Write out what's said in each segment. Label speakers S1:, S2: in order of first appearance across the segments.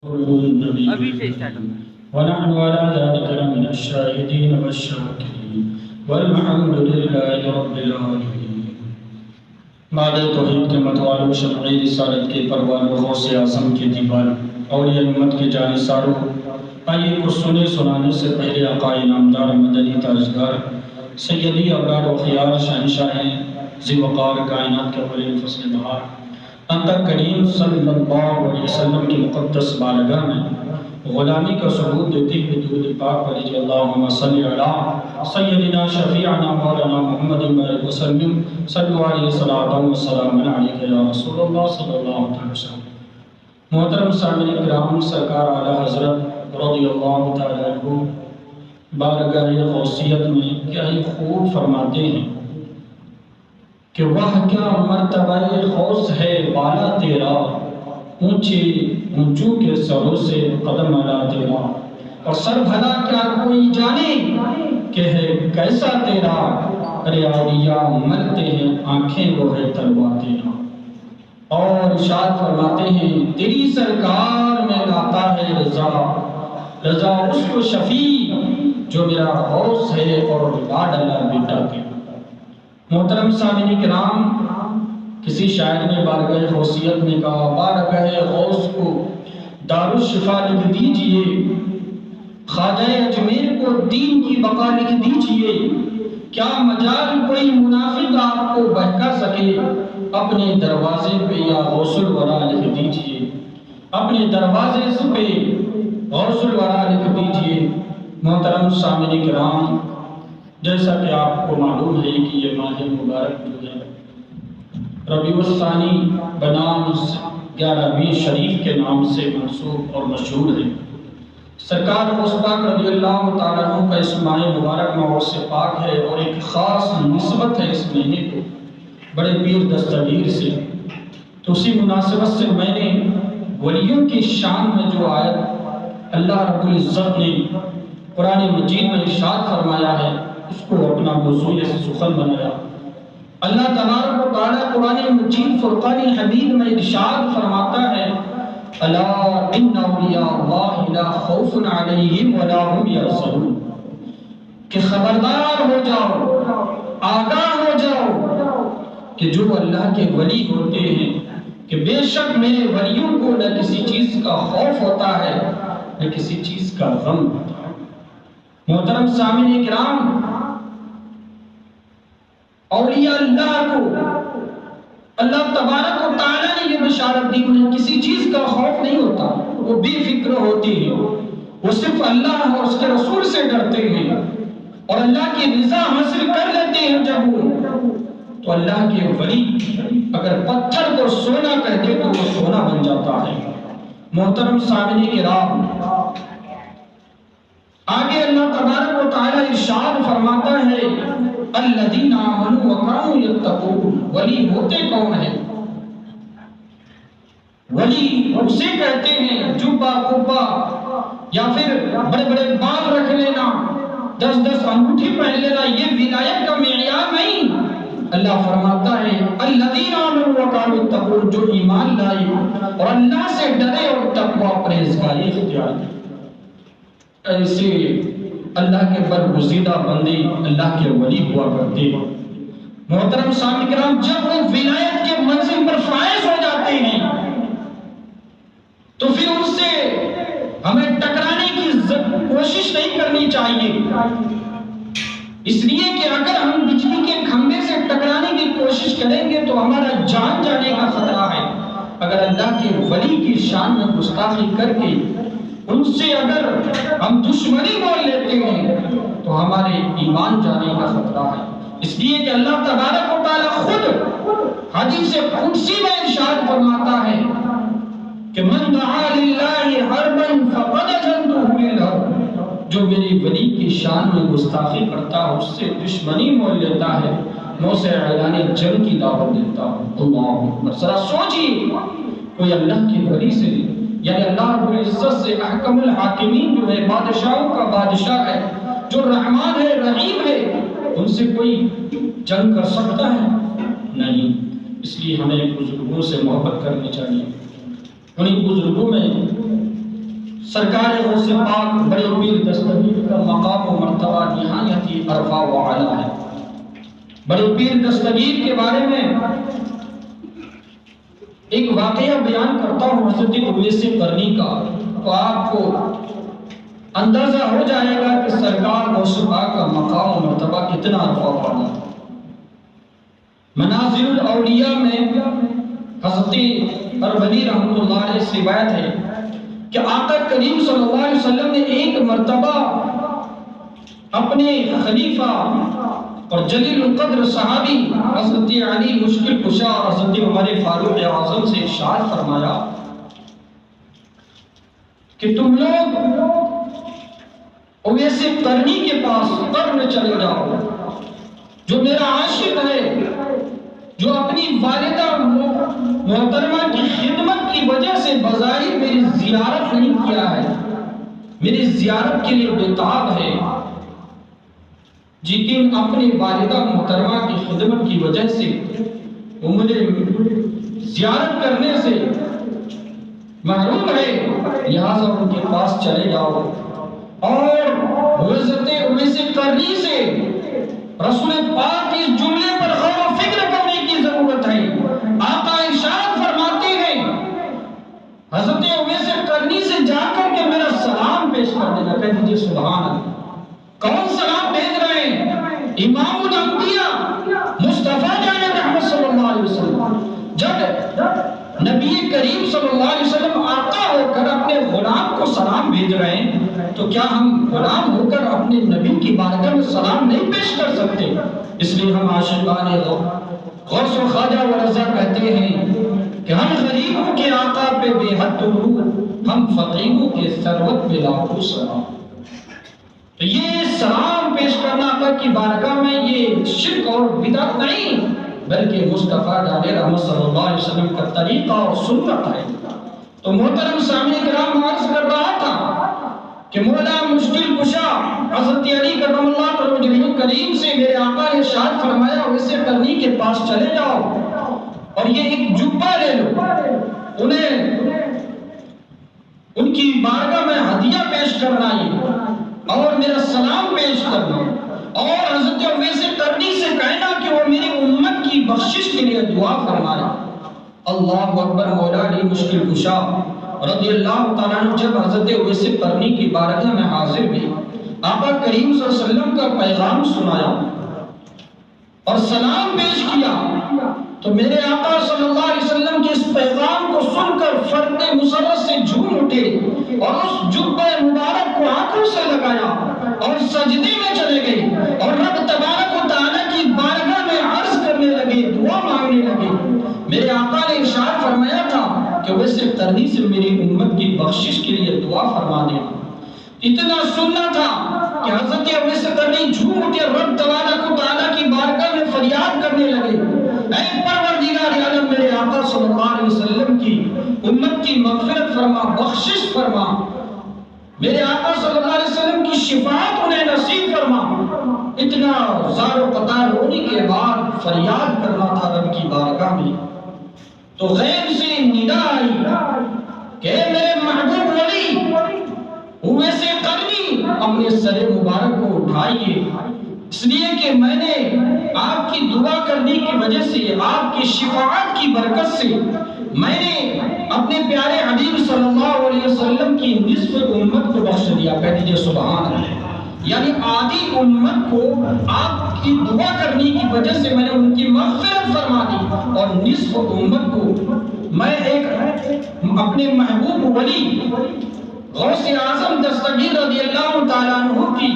S1: ابھی سے اسٹارٹ ہونا
S2: ونحن على ذلك لمن الشاهدين والشاكرين والحمد لله رب العالمين. بعد توحید کے متوالو شرعی رسالت کے پروانو غوث اعظم کے دیوال اولیاء امت کے جانثارو، آئیے کو سنے سنانے سے پہلے آقا انعامدار مدنی تاجدار سیدی ابرار و خیار شہنشاہ ذی وقار کائنات کے اولین فصل بہار انتا کریم صلی اللہ علیہ وسلم کی مقدس بارگاہ میں غلامی کا ثبوت دیتی ہوئی درود پاک پر رضی اللہم صلی علی سیدنا شفیعنا مولانا محمد وسلم صلی علیہ وسلم علیہ یا رسول اللہ صلی اللہ علیہ وسلم. محترم سامعین کرام، سرکار اعلیٰ حضرت رضی اللہ تعالی عنہ بارگاہ غوثیت میں کیا ہی خوب فرماتے ہیں کہ وہ کیا مرتبہ غوث ہے بالا تیرا، اونچے اونچوں کے سروں سے قدم اعلیٰ تیرا، اور سر بھلا کیا کوئی جانے کہ ہے کیسا تیرا، ارے اولیاء مرتے ہیں آنکھیں وہ ہے تلوا تیرا. اور ارشاد فرماتے ہیں تیری سرکار میں لاتا ہے رضا، رضا اس کو شفیع جو میرا غوث ہے اور لاڈلا بیٹا تیرا. محترم سامعین کرام، کسی شاعر نے بارگاہ غوثیت میں کہا بارگاہ غوث کو دارالشفا لکھ دیجئے، خواجہ اجمیر کو دین کی بقا لکھ دیجئے، کیا مجال کوئی منافق آپ کو بہکا سکے، اپنے دروازے پہ یا غوث الورا لکھ دیجئے، اپنے دروازے پہ غوث الورا لکھ دیجئے. محترم سامعین کرام، جیسا کہ آپ کو معلوم ہے کہ یہ ماہ مبارک جو ہے ربیع الثانی بنام 11ویں شریف کے نام سے منسوب اور مشہور ہے. سرکار غوث پاک رضی اللہ تعالیٰ عنہ کا اس ماہ مبارک غوث پاک ہے اور ایک خاص نسبت ہے اس مہینے کو بڑے پیر دستگیر سے. تو اسی مناسبت سے میں نے ولیوں کی شان میں جو آیت اللہ رب العزت نے قرآن مجید میں ارشاد فرمایا ہے اس کو اپنا موضوع سخن بنایا. اللہ تبارک و تعالیٰ قرآن مجید فرقان حمید میں ارشاد فرماتا ہے الا ان اولیاء اللہ لا خوف علیہم ولا هم یحزنون، کہ خبردار ہو جاؤ، آگاہ ہو جاؤ کہ جو اللہ کے ولی ہوتے ہیں کہ بے شک میرے ولیوں کو نہ کسی چیز کا خوف ہوتا ہے نہ کسی چیز کا غم ہوتا ہے. محترم سامعین کرام، اولیاء اللہ کو اللہ تبارک و تعالیٰ نے یہ بشارت دی انہیں کسی چیز کا خوف نہیں ہوتا، وہ بے فکر ہوتے ہیں، وہ صرف اللہ اور اس کے رسول سے ڈرتے ہیں اور اللہ کی رضا حاصل کر لیتے ہیں. جب وہ تو اللہ کے ولی اگر پتھر کو سونا کہتے تو وہ سونا بن جاتا ہے. محترم سامعین کرام، آگے اللہ تبارک و تعالیٰ ارشاد فرماتا ہے الذین آمنوا وکانوا یتقون. ولی ہوتے کون ہیں؟ ولی اسے کہتے ہیں جبہ کبا یا پھر بڑے بڑے بال رکھ لینا، 10 انگوٹھی پہن لینا، یہ ولایت کا معیار نہیں. اللہ فرماتا ہے الذین آمنوا وکانوا یتقون، جو ایمان لائے اور اللہ سے ڈرے اور تقوی پرہیزگاری اختیار کی. ایسے اللہ کے برگزیدہ بندے اللہ کے ولی ہوا کرتے ہیں. محترم سامعین کرام، جب وہ ولایت کے منزل پر فائز ہو جاتے ہیں تو پھر ان سے ہمیں ٹکرانے کی کوشش نہیں کرنی چاہیے، اس لیے کہ اگر ہم بجلی کے کھمبے سے ٹکرانے کی کوشش کریں گے تو ہمارا جان جانے کا خطرہ ہے. اگر اللہ کے ولی کی شان میں گستاخی کر کے ان سے اگر ہم دشمنی بول لیتے ہیں تو ہمارے ایمان جانے کا خطرہ ہے. اس لیے کہ اللہ تبارک و تعالیٰ خود حدیث قدسی میں ارشاد فرماتا ہے کہ من دعا للہ حربا فقد اذنتہ للحرب، جو میری ولی کی شان میں گستاخی کرتا ہے اس سے دشمنی مول لیتا ہے، میں اسے اعلان جنگ کی دعوت دیتا ہوں. اللہ اکبر. ذرا سوچئے، کوئی اللہ کے ولی سے یعنی اللہ رب العزت سے احکم الحاکمین جو ہے بادشاہوں کا بادشاہ ہے، جو رحمان ہے رحیم ہے، ان سے کوئی جنگ کر سکتا ہے؟ نہیں. اس لیے ہمیں بزرگوں سے محبت کرنی چاہیے. انہیں بزرگوں میں سرکار غوث پاک بڑے پیر دستگیر کا مقام و مرتبہ نہایت عرفہ و اعلیٰ ہے۔ بڑے پیر دستگیر کے بارے میں ایک واقعہ بیان کرتا ہوں حضرت اویس قرنی کا، تو آپ کو اندازہ ہو جائے گا کہ سرکار غوث پاک کا مقام و مرتبہ کتنا عرفہ و اعلیٰ ہے۔ منازل الاولیاء میں حضرت اربلی رحمۃ اللہ علیہ سے روایت ہے کہ آقا کریم صلی اللہ علیہ وسلم نے ایک مرتبہ اپنے خلیفہ اور جلیل القدر صحابی حضرت علی مشکل کشا اور حضرت عمر فاروق اعظم سے ارشاد فرمایا کہ تم لوگ اویس قرنی کے پاس قرن چلے جاؤ، جو میرا عاشق ہے، جو اپنی والدہ محترمہ کی خدمت کی وجہ سے بظاہر میری زیارت نہیں کیا ہے، میری زیارت کے لیے بےتاب ہے، لیکن اپنی والدہ محترمہ کی خدمت کی وجہ سے وہ مجھے زیارت کرنے سے محروم ہے، لہٰذا ان کے پاس چلے جاؤ۔ اور حضرت اویس قرنی سے رسول پاک اس جملے پر غور و فکر کرنے کی ضرورت ہے۔ آقا ارشاد فرماتے ہیں حضرت اویس قرنی سے جا کر کے میرا سلام پیش کر دینا، کہہ دیجیے سبحان اللہ۔ کون سلام بھیج رہے ہیں؟ امام الانبیاء مصطفیٰ جان رحمت صلی اللہ علیہ وسلم۔ جب نبی کریم صلی اللہ علیہ وسلم آقا ہو کر اپنے غلام کو سلام بھیج رہے ہیں تو کیا ہم غلام ہو کر اپنے نبی کی بارگاہ میں سلام نہیں پیش کر سکتے؟ اس لیے ہم عاشقان غوث و خواجہ و رضا کہتے ہیں کہ ہم غریبوں کے آقا پہ بے حد درود، ہم فقیروں کے ثروت پہ لاکھوں سلام۔ تو یہ سلام پیش کرنا آقا کی بارگاہ میں یہ شرک اور بدعت نہیں، بلکہ مصطفیٰ جان رحمت صلی اللہ علیہ وسلم کا طریقہ اور سنت ہے۔ تو محترم سامعین کرام، عرض کر رہا تھا کہ مولا مشکل کشا حضرت علی کرم اللہ تعالی کریم سے میرے آقا نے ارشاد فرمایا اویس قرنی کے پاس چلے جاؤ اور یہ ایک جبہ لے لو، انہیں ان کی بارگاہ میں ہدیہ پیش کرنا اور میرا سلام پیش کرنا، اور حضرت اویس قرنی سے کہنا کہ وہ میری امت کی بخشش کے لیے دعا فرمانا۔ اللہ اکبر۔ مولا علی مشکل کشا رضی اللہ تعالیٰ عنہ جب حضرت اویس قرنی کی بارگاہ میں حاضر ہوئے، آقا کریم صلی اللہ علیہ وسلم کا پیغام سنایا اور سلام پیش کیا، تو میرے آقا صلی اللہ علیہ وسلم کے اس پیغام کو سن کر فرد مسرت سے جھوم اٹھے اور اس جبہ مبارک کو آنکھوں سے لگایا اور سجدے میں چلے گئے اور رب تبارک و تعالیٰ کی بارگاہ میں عرض کرنے لگے، دعا مانگنے لگے۔ میرے آقا نے ارشاد فرمایا تھا کہ اویس قرنی سے میری امت کی بخشش کے لیے دعا فرما دینا۔ اتنا سننا تھا کہ حضرت اویس قرنی جھوم اٹھے، رب تبارک و تعالیٰ کی بارگاہ میں فریاد کرنے لگے، اے پروردگار عالم، میرے آقا صلی اللہ علیہ وسلم کی امت کی مغفرت فرما، بخشش فرما، میرے آقا صلی اللہ علیہ وسلم کی شفاعت انہیں نصیب فرما۔ اتنا زار و قطار ہونے کے بعد فریاد کرنا تھا رب کی بارگاہ میں، تو غیب سے ندا آئی کہ میرے محبوب ولی اویس قرنی اپنے سر مبارک کو اٹھائیے، اس لیے کہ میں نے آپ کی دعا کرنے کی وجہ سے، آپ کی شفاعت کی برکت سے میں نے اپنے پیارے حبیب صلی اللہ علیہ وسلم کی نصف امت کو بخش دیا۔ کہہ دیجیے سبحان اللہ۔ یعنی آدھی امت کو آپ کی دعا کرنے کی وجہ سے میں نے ان کی مغفرت فرما دی، اور نصف امت کو میں ایک اپنے محبوب ولی غوث اعظم دستگیر رضی اللہ تعالیٰ عنہ کی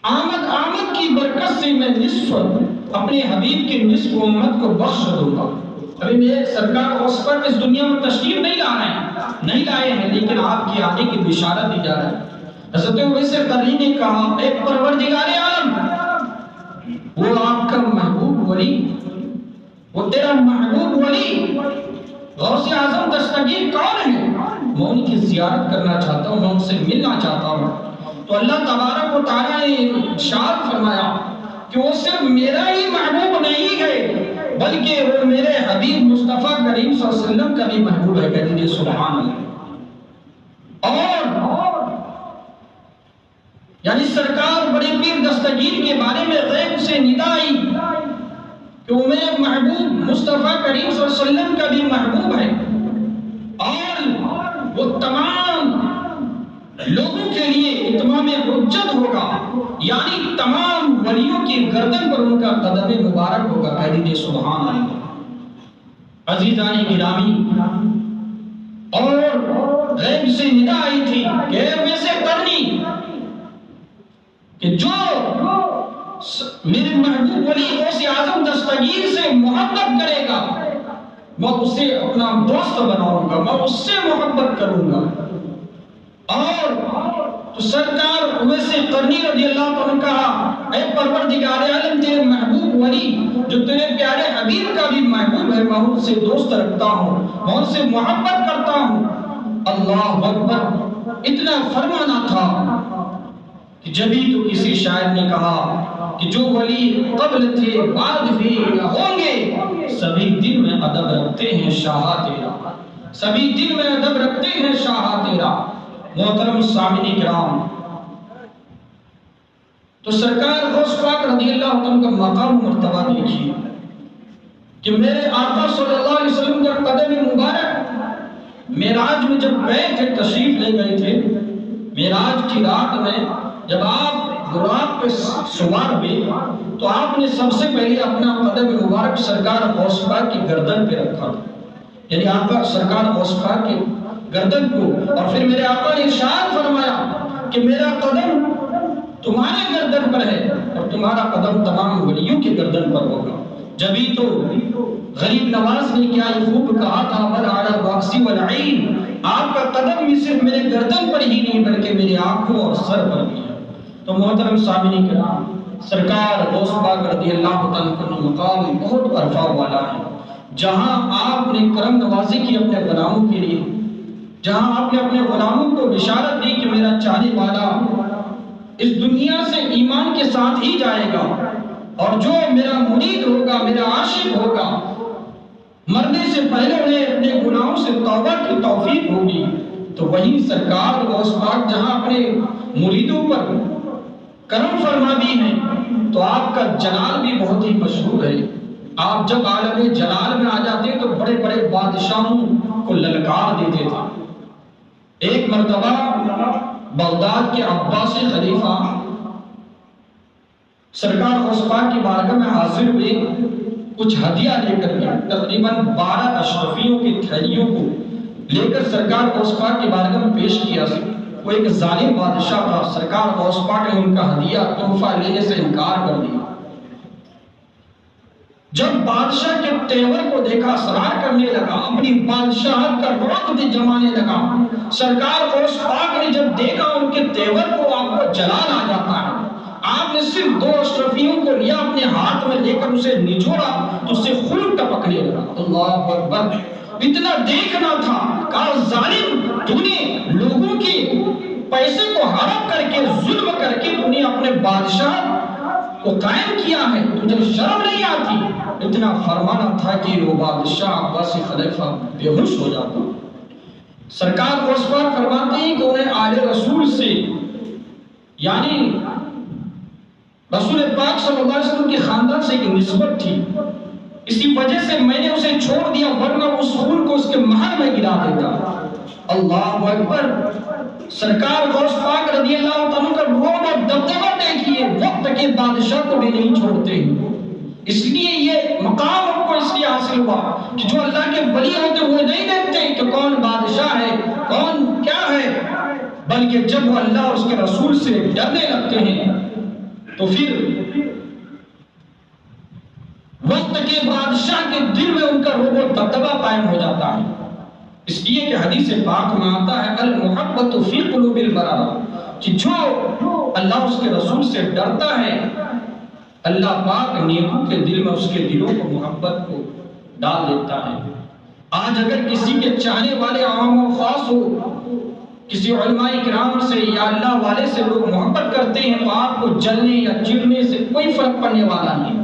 S2: آمد کی برکت سے میں نصف اپنے حبیب کے نصف امت کو بخش دوں گا۔ ابھی میرے سرکار غوث پاک اس دنیا میں تشریف نہیں لائے ہیں، لیکن آپ کی آنے کی بشارت دی جا رہی ہے۔ حضرت اویس قرنی نے کہا، اے پروردگار عالم، وہ آپ کا محبوب ولی، وہ تیرا محبوب ولی غوث اعظم دستگیر کون ہے؟ میں ان کی زیارت کرنا چاہتا ہوں، میں ان سے ملنا چاہتا ہوں۔ تو اللہ تبارک و تعالیٰ نے ارشاد فرمایا کہ وہ صرف میرا ہی محبوب نہیں ہے، بلکہ وہ میرے حبیب مصطفیٰ کریم صلی اللہ علیہ وسلم کا بھی محبوب ہے۔ کہہ دیجیے سبحان اللہ۔ سرکار بڑے پیر دستگیر کے بارے میں غیب سے ندا آئی کہ وہ میرے محبوب مصطفیٰ کریم صلی اللہ علیہ وسلم کا بھی محبوب ہے اور وہ تمام لوگوں کے لیے اتمام حجت ہوگا، یعنی تمام ولیوں کی گردن پر ان کا قدم مبارک ہوگا۔ کہہ دیجیے سبحان اللہ۔ عزیزان گرامی، اور غیب سے ندا آئی تھی کہ ویسے کرنی کہ جو میرے محبوب ولی غوث اعظم دستگیر سے محبت کرے گا میں اسے اپنا دوست بناؤں گا، میں اس سے محبت کروں گا۔ اور تو سرکار ویسے قرنی رضی اللہ عنہ کہا، اے پروردگار عالم، تیرے محبوب ولی جو تیرے پیارے حبیب کا بھی محبوب ہے، میں ان سے دوست رکھتا ہوں، میں ان سے محبت کرتا ہوں۔ اللہ اکبر۔ اتنا فرمانا تھا کہ جبھی تو کسی شاعر نے کہا کہ جو ولی قبل تھے بعد بھی ہوں گے، سبھی دل میں ادب رکھتے ہیں شاہ تیرا، سبھی دل میں ادب رکھتے ہیں شاہ تیرا۔ محترم سامعین کرام، تو سرکار غوث پاک رضی اللہ عنہ کا مقام مرتبہ دیکھیے کہ میرے آقا صلی اللہ علیہ وسلم کا قدم مبارک معراج میں جب گئے تھے، تشریف لے گئے تھے، معراج کی رات میں جب آپ براق پہ سوار ہوئے تو آپ نے سب سے پہلے اپنا قدم مبارک سرکار غوث پاک کی گردن پہ رکھا تھا، یعنی آقا سرکار غوث پاک کی گردن کو، اور پھر میرے آقا نے ارشاد فرمایا کہ میرا قدم تمہارے گردن پر ہے اور تمہارا قدم تمام ولیوں کے گردن پر ہوگا۔ جبھی تو غریب نواز نے کیا خوب کہا تھا، وَلَعَلَى الرَّأْسِ وَالْعَيْنِ، آپ کا قدم بھی صرف میرے گردن پر ہی نہیں بلکہ میرے آنکھوں اور سر پر بھی ہے۔ تو محترم سامعین کرام، سرکار غوث پاک رضی اللہ عنہ کا مقام بہت عرفہ والا ہے، جہاں آپ نے کرم نوازی کی اپنے غلاموں کے لیے، جہاں آپ نے اپنے غلاموں کو بشارت دی کہ میرا چاہنے والا اس دنیا سے ایمان کے ساتھ ہی جائے گا، اور جو میرا مرید ہوگا، میرا عاشق ہوگا، مرنے سے پہلے انہیں اپنے گناہوں سے توبہ کی توفیق ہوگی۔ تو وہی سرکار غوث پاک جہاں اپنے مریدوں پر کرم فرما دی ہیں، تو آپ کا جلال بھی بہت ہی مشہور ہے۔ آپ جب عالم جلال میں آ جاتے تو بڑے بڑے بادشاہوں کو للکار دیتے تھے۔ ایک مرتبہ بغداد کے عباسی خلیفہ سرکار غوث پاک کی بارگاہ میں حاضر ہوئے، کچھ ہدیہ لے کر کے تقریباً 12 اشرفیوں کی تھیلیوں کو لے کر سرکار غوث پاک کی بارگاہ میں پیش کیا۔ وہ ایک ظالم بادشاہ تھا، سرکار غوث پاک نے ان کا ہدیہ تحفہ لینے سے انکار کر دیا۔ جب بادشاہ کے تیور کو دیکھا، سرار کرنے لگا، اپنی بادشاہت کا وقت جمانے لگا۔ سرکار غوث پاک نے جب دیکھا ان کے تیور کو، آپ کو جلال آ جاتا ہے۔ آپ نے صرف 2 اشرفیوں کو لیا، اپنے ہاتھ میں لے کر اسے نچوڑا تو اسے خون ٹپکنے لگا۔ اللہ اکبر! اتنا دیکھنا تھا، کہا ظالم، تو نے لوگوں کے پیسے کو ہڑپ کر کے، ظلم کر کے تو نے اپنے بادشاہ کو قائم کیا ہے، تجھے شرم نہیں آتی؟ اتنا فرمانا تھا کہ وہ بادشاہ عباسی خلیفہ بے ہوش ہو جاتا۔ سرکار غوث پاک فرماتے ہیں کہ انہیں آل رسول سے، یعنی رسول پاک صلی اللہ علیہ وسلم کے خاندان سے ایک نسبت تھی، اسی وجہ سے میں نے اسے چھوڑ دیا، ورنہ اس خون کو اس کے محل میں گرا دیتا۔ اللہ اکبر! سرکار غوث پاک رضی اللہ عنہ کا روب اور دبدبہ دیکھیے، وقت کے بادشاہ کو بھی نہیں چھوڑتے۔ اس لیے یہ مقام ان کو اس لیے حاصل ہوا کہ جو اللہ کے ولی ہوتے ہوئے نہیں دیکھتے کہ کون بادشاہ ہے، کون کیا ہے، بلکہ جب وہ اللہ اور اس کے رسول سے ڈرنے لگتے ہیں تو پھر وقت کے بادشاہ کے دل میں ان کا روب و دبدبہ قائم ہو جاتا ہے۔ اس لیے کہ حدیث پاک میں آتا ہے المحبت فی قلوب البررہ، کہ جو اللہ اس کے رسول سے ڈرتا ہے، اللہ پاک نیکوں کے دل میں اس کے دلوں کو محبت کو ڈال دیتا ہے۔ آج اگر کسی کے چاہنے والے عام و خاص ہو، کسی علماء کرام سے یا اللہ والے سے لوگ محبت کرتے ہیں تو آپ کو جلنے یا چڑنے سے کوئی فرق پڑنے والا نہیں۔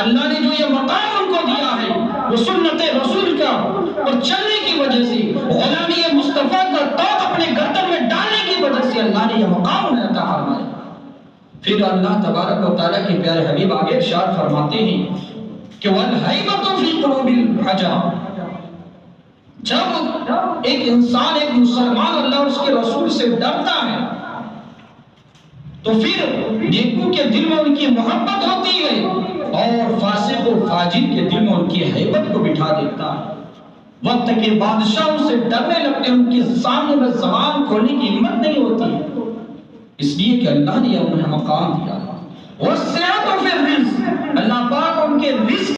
S2: اللہ نے جو یہ مقام ان کو دیا ہے وہ سنت رسول کا اور چلنے کی وجہ سے، غلامی مصطفیٰ کا توق اپنے گردن میں ڈالنے کی وجہ سے اللہ نے یہ مقام انہیں عطا فرمایا۔ پھر اللہ تبارک و تعالیٰ کے پیارے حبیب آگے ارشاد فرماتے ہیں کہ وَالْحَيْبَةُ فِي قُلُوبِ الْحَجَرِ، جب ایک انسان، ایک مسلمان اللہ اور اس کے رسول سے ڈرتا ہے تو پھر نیکو کے دل میں ان کی محبت ہوتی ہے اور فاسق و فاجر کے دل میں ان کی ہیبت کو بٹھا دیتا ہے۔ وقت کے بادشاہوں سے ڈرنے لگتے، ان کے سامنے میں زبان کھولنے کی ہمت نہیں ہوتی، اس لیے کہ اللہ نے انہیں مقام دیا۔ وَالسِّعَةُ فِي الرِّزْقِ، اللہ پاک ان کے رزق